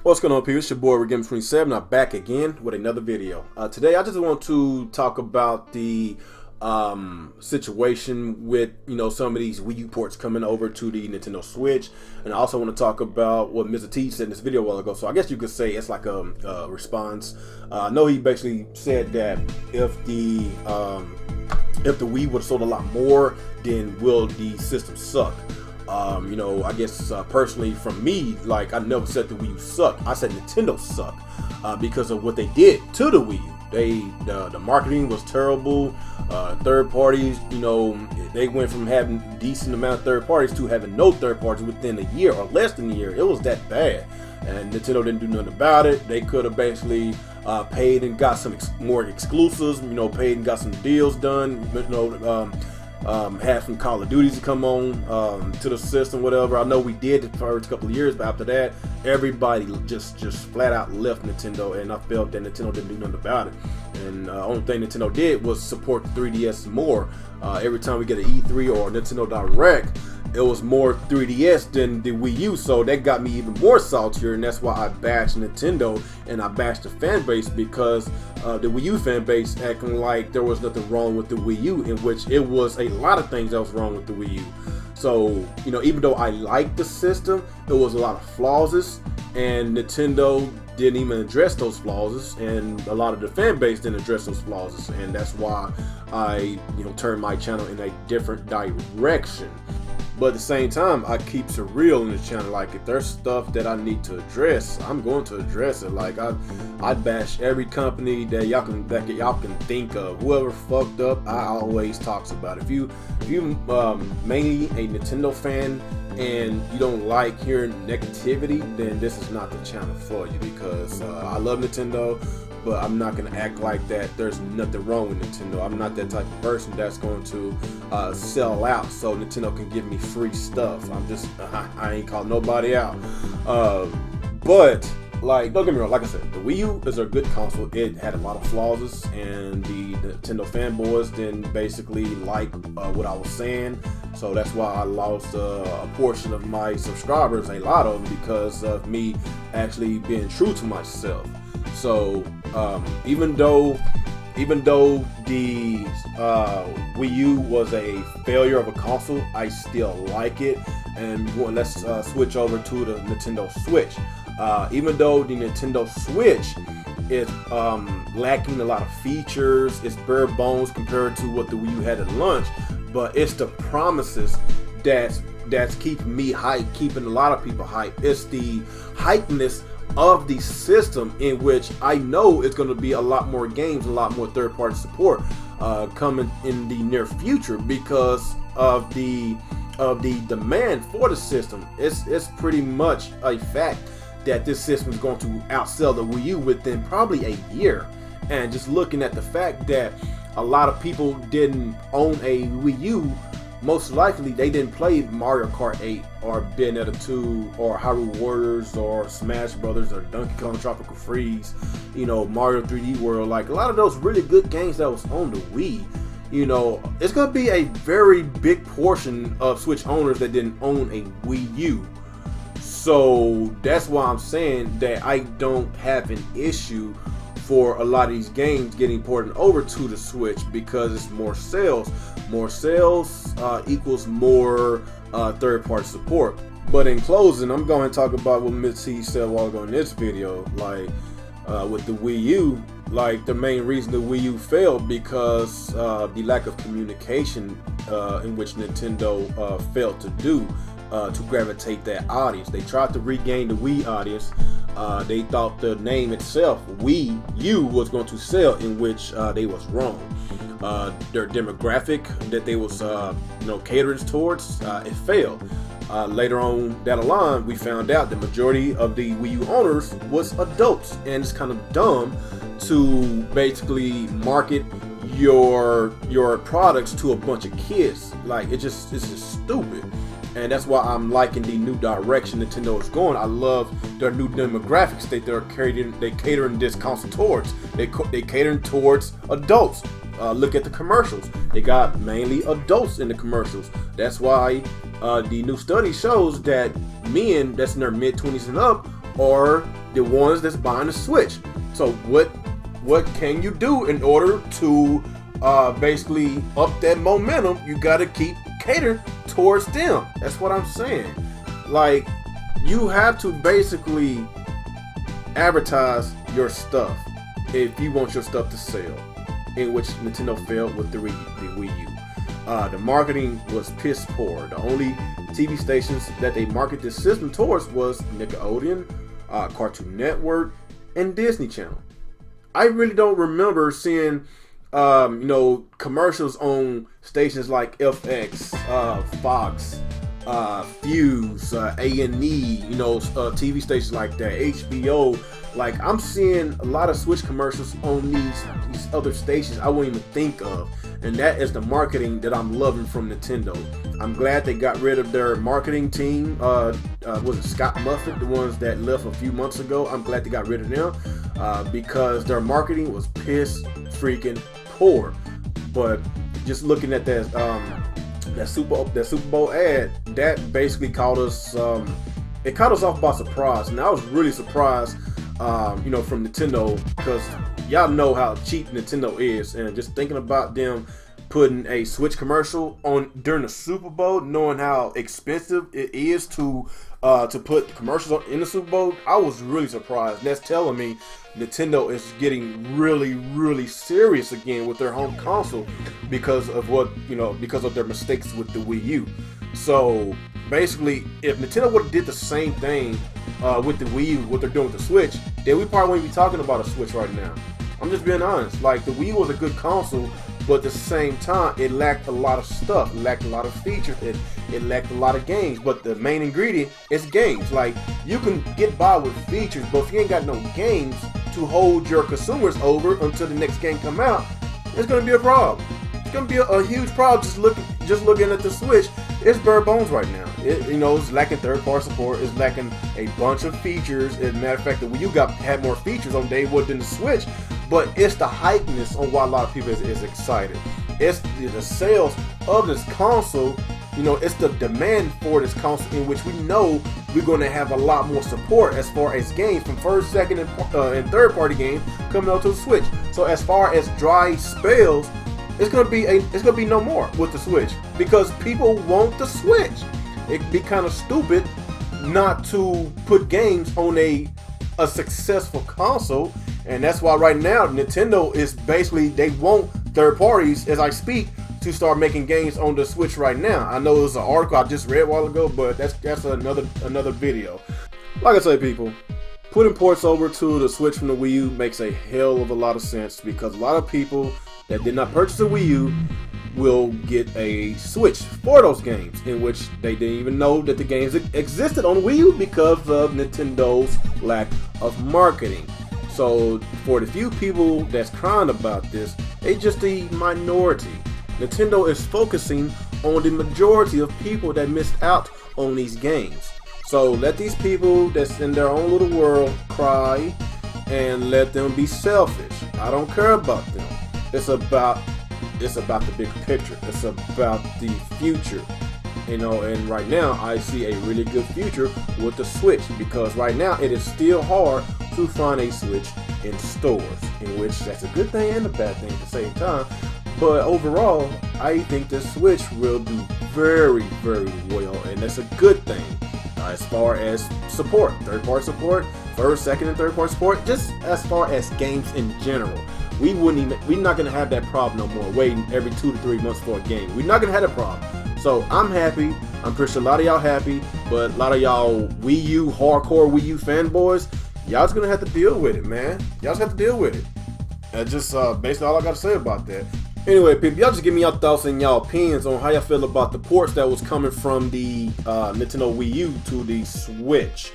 What's going on, people? It's your boy Gaming27. I'm back again with another video. Today I just want to talk about the situation with some of these Wii U ports coming over to the Nintendo Switch, and I also want to talk about what Mr. T said in this video a while ago. So I guess you could say it's like a response. I know he basically said that if the Wii would have sold a lot more, then will the system suck? I guess personally from me, like, I never said the Wii U sucked. I said Nintendo sucked because of what they did to the Wii U. The marketing was terrible. Third parties, they went from having a decent amount of third parties to having no third parties within a year or less than a year. It was that bad, and Nintendo didn't do nothing about it. They could have basically paid and got some more exclusives. Paid and got some deals done. Had some Call of Duties to come on to the system, whatever. I know we did the first couple of years, but after that, everybody just flat out left Nintendo, and I felt that Nintendo didn't do nothing about it. And the only thing Nintendo did was support the 3DS more. Every time we get an E3 or Nintendo Direct, it was more 3DS than the Wii U, so that got me even more saltier, and that's why I bashed Nintendo and I bashed the fan base, because the Wii U fan base acting like there was nothing wrong with the Wii U, in which it was a lot of things that was wrong with the Wii U. So, even though I liked the system, it was a lot of flaws, and Nintendo didn't even address those flaws, and a lot of the fan base didn't address those flaws, and that's why I turned my channel in a different direction. But at the same time, I keep it real in the channel. Like, if there's stuff that I need to address, I'm going to address it. Like, I bash every company that y'all can think of. Whoever fucked up, I always talks about it. If you mainly a Nintendo fan and you don't like hearing negativity, then this is not the channel for you, because I love Nintendo, but I'm not going to act like that there's nothing wrong with Nintendo. I'm not that type of person that's going to sell out so Nintendo can give me free stuff. I ain't calling nobody out. But, like, don't get me wrong, like I said, the Wii U is a good console. It had a lot of flaws, and the Nintendo fanboys didn't basically like what I was saying. So that's why I lost a portion of my subscribers, a lot of them, because of me actually being true to myself. So even though the Wii U was a failure of a console, I still like it. And let's switch over to the Nintendo Switch. Even though the Nintendo Switch is lacking a lot of features, it's bare bones compared to what the Wii U had at launch, but it's the promises that's keeping me hyped, keeping a lot of people hyped. It's the hypeness of the system, in which I know it's going to be a lot more games, a lot more third-party support coming in the near future, because of the demand for the system. It's pretty much a fact that this system is going to outsell the Wii U within probably a year. And just looking at the fact that a lot of people didn't own a Wii U, most likely they didn't play Mario Kart 8 or Bayonetta 2 or Hyrule Warriors or Smash Brothers or Donkey Kong Tropical Freeze, Mario 3D World. Like, a lot of those really good games that was on the Wii, it's going to be a very big portion of Switch owners that didn't own a Wii U. So that's why I'm saying that I don't have an issue for a lot of these games getting ported over to the Switch, because it's more sales. More sales equals more third-party support. But in closing, I'm going to talk about what Ms. T said while ago in this video. Like, with the Wii U, like, the main reason the Wii U failed because the lack of communication in which Nintendo failed to do to gravitate that audience. They tried to regain the Wii audience. They thought the name itself, Wii U, was going to sell, in which they was wrong. Their demographic that they was catering towards, it failed. Later on down the line, we found out the majority of the Wii U owners was adults, and it's kind of dumb to basically market your products to a bunch of kids. Like, it's just stupid. And that's why I'm liking the new direction Nintendo is going. I love their new demographics that they catering this console towards. They catering towards adults. Look at the commercials. They got mainly adults in the commercials. That's why the new study shows that men that's in their mid-20s and up are the ones that's buying the Switch. So what can you do in order to basically up that momentum? You got to keep cater towards them. That's what I'm saying. Like, you have to basically advertise your stuff if you want your stuff to sell, in which Nintendo failed with the Wii U. The marketing was piss poor. The only TV stations that they market this system towards was Nickelodeon, Cartoon Network, and Disney Channel. I really don't remember seeing commercials on stations like FX, Fox, Fuse, A&E, TV stations like that, HBO. Like, I'm seeing a lot of Switch commercials on these other stations I wouldn't even think of, and that is the marketing that I'm loving from Nintendo. I'm glad they got rid of their marketing team. Was it Scott Muffet, the ones that left a few months ago? I'm glad they got rid of them because their marketing was piss freaking poor. But just looking at that Super Bowl ad, that basically caught us. It caught us off by surprise, and I was really surprised. From Nintendo, because y'all know how cheap Nintendo is, and just thinking about them putting a Switch commercial on during the Super Bowl, knowing how expensive it is to put commercials in the Super Bowl, I was really surprised. And that's telling me Nintendo is getting really, really serious again with their home console because of because of their mistakes with the Wii U. So basically, if Nintendo would have did the same thing with the Wii U, what they're doing with the Switch, then we probably wouldn't be talking about a Switch right now. I'm just being honest. Like, the Wii U was a good console, but at the same time, it lacked a lot of stuff. It lacked a lot of features. It lacked a lot of games. But the main ingredient is games. Like, you can get by with features, but if you ain't got no games to hold your consumers over until the next game come out, it's gonna be a problem. It's gonna be a huge problem. Just looking at the Switch, it's bare bones right now. It's lacking third-party support. It's lacking a bunch of features. As a matter of fact, the Wii U had more features on day one than the Switch. But it's the hypeness on why a lot of people is excited. It's the sales of this console. It's the demand for this console, in which we know we're going to have a lot more support as far as games from first, second, and third-party games coming out to the Switch. So as far as dry spells, it's gonna be no more with the Switch, because people want the Switch. It'd be kind of stupid not to put games on a successful console, and that's why right now Nintendo is basically, they want third parties, as I speak, to start making games on the Switch right now. I know it was an article I just read a while ago, but that's another video. Like I say, people, putting ports over to the Switch from the Wii U makes a hell of a lot of sense, because a lot of people that did not purchase a Wii U will get a Switch for those games, in which they didn't even know that the games existed on Wii U because of Nintendo's lack of marketing. So for the few people that's crying about this, they just the minority. Nintendo is focusing on the majority of people that missed out on these games. So let these people that's in their own little world cry, and let them be selfish. I don't care about them. It's about the big picture. It's about the future. And right now I see a really good future with the Switch, because right now it is still hard to find a Switch in stores, in which that's a good thing and a bad thing at the same time. But overall, I think the Switch will do very, very well, and that's a good thing. As far as support, third-party support, first, second, and third-party support, just as far as games in general. We're not going to have that problem no more, waiting every 2 to 3 months for a game. We're not going to have that problem. So I'm happy. I'm pretty sure a lot of y'all happy, but a lot of y'all Wii U, hardcore Wii U fanboys, y'all just going to have to deal with it, man. Y'all just have to deal with it. That's just basically all I got to say about that. Anyway, people, y'all just give me your thoughts and y'all opinions on how y'all feel about the ports that was coming from the Nintendo Wii U to the Switch.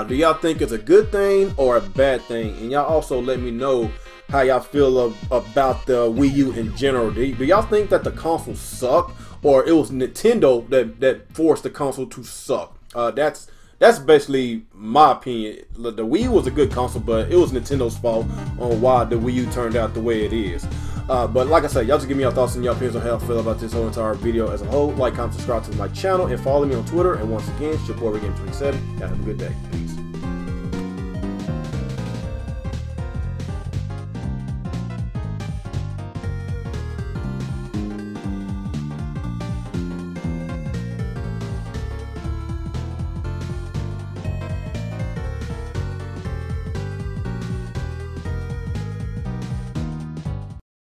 Do y'all think it's a good thing or a bad thing? And y'all also let me know how y'all feel about the Wii U in general. Do y'all think that the console sucked, or it was Nintendo that forced the console to suck? That's basically my opinion. The Wii U was a good console, but it was Nintendo's fault on why the Wii U turned out the way it is. But like I said, y'all just give me your thoughts and your opinions on how I feel about this whole entire video as a whole. Like, comment, subscribe to my channel, and follow me on Twitter. And once again, it's your boy, Game27. Y'all have a good day. Peace.